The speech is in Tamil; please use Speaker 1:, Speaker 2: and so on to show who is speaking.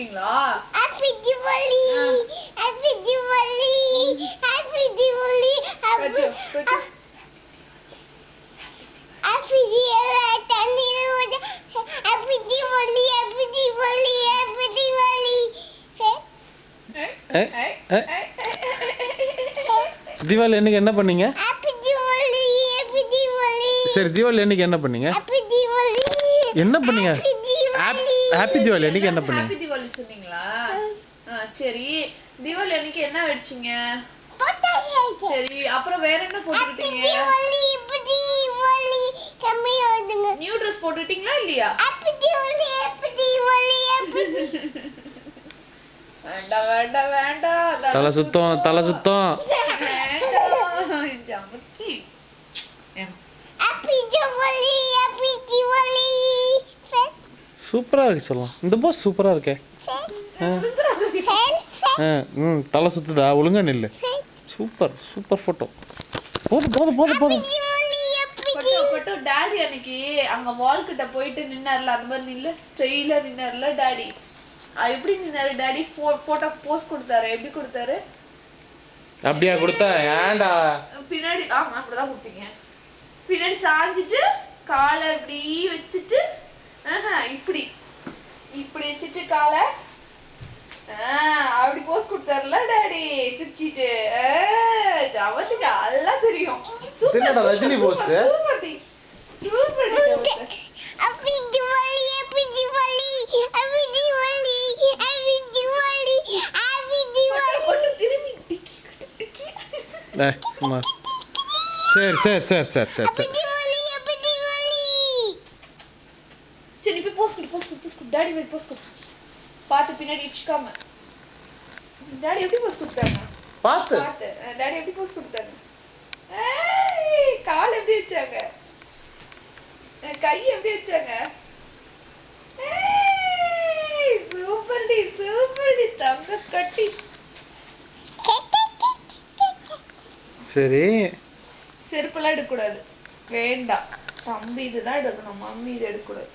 Speaker 1: எடுப்பீங்களா?
Speaker 2: Happy Deepavali happy Deepavali happy Deepavali happy Deepavali தண்ணீரோட happy Deepavali happy Deepavali happy Deepavali.
Speaker 3: Deepavali அன்னைக்கு என்ன பண்ணீங்க?
Speaker 2: Happy Deepavali happy Deepavali.
Speaker 3: சரி, தீபாவளி அன்னைக்கு என்ன பண்ணீங்க?
Speaker 2: ஹாப்பி தீபாவளி.
Speaker 3: என்ன பண்ணீங்க? ஹாப்பி தீபாவளி அன்னைக்கு என்ன பண்ணீங்க?
Speaker 1: ஹாப்பி தீபாவளி சொன்னீங்களா? சரி, தீபாவளி அன்னைக்கு என்ன வெடிச்சீங்க? சரி, அப்புறம் வேற என்ன போட்டுக்கிட்டீங்க? நியூ ட்ரெஸ் போட்டுட்டீங்களா இல்லையா? வேண்டாம் வேண்டாம் வேண்டாம்.
Speaker 3: தலை சுத்தம் தலை சுத்தம். சூப்பரா இருக்கு சொல்லலாம். இந்த போஸ் சூப்பரா இருக்கே. தலை சுத்துதா? ஒழுங்கா நில்லு. Super super photo. போதும் போதும் போதும் போதும்.
Speaker 1: டாடி அன்னைக்கு அங்க வால் கிட்ட போயிட்டு நின்னார்ல, அந்த மாதிரி நில்ல, ஸ்டைலா நின்னார்ல டாடி. எப்படி நின்னாரு டாடி? போட்டோ போஸ் கொடுத்தாரு. எப்படி கொடுத்தாரு?
Speaker 3: அப்படியா கொடுத்தா? ஏன்டா
Speaker 1: பின்னாடி அப்படிதான் கொடுத்தீங்க. பின்னாடி சாஞ்சிட்டு காலை இப்படி வச்சுட்டு இப்படி இப்படி வச்சுட்டு காலை அப்படி போஸ் கொடுத்தாருல டாடி, சிரிச்சிட்டு. ஜவத்துக்கு எல்லாம் தெரியும்.
Speaker 3: என்னடா ரஜினி போஸ்? சரி சரி சரி சரி சரி சரி.
Speaker 1: சரி, இப்ப போஸ்ட் போஸ்ட் டாடி மாதிரி போஸ்ட் பார்த்து பின்னாடி இடிச்சுக்காம. டாடி எப்படி போஸ்ட் கொடுத்தாங்க?
Speaker 3: பார்த்து
Speaker 1: டாடி எப்படி போஸ்ட் கொடுத்தாங்க? கால் எப்படி வச்சாங்க? கை எப்படி வச்சாங்க? சூப்பர்டி சூப்பர்டி தங்க கட்டி.
Speaker 3: சரி,
Speaker 1: செருப்பெல்லாம் எடுக்கக்கூடாது. வேண்டாம், தம்பி இதுதான் எடுக்கணும், மம்மி இது எடுக்கக்கூடாது.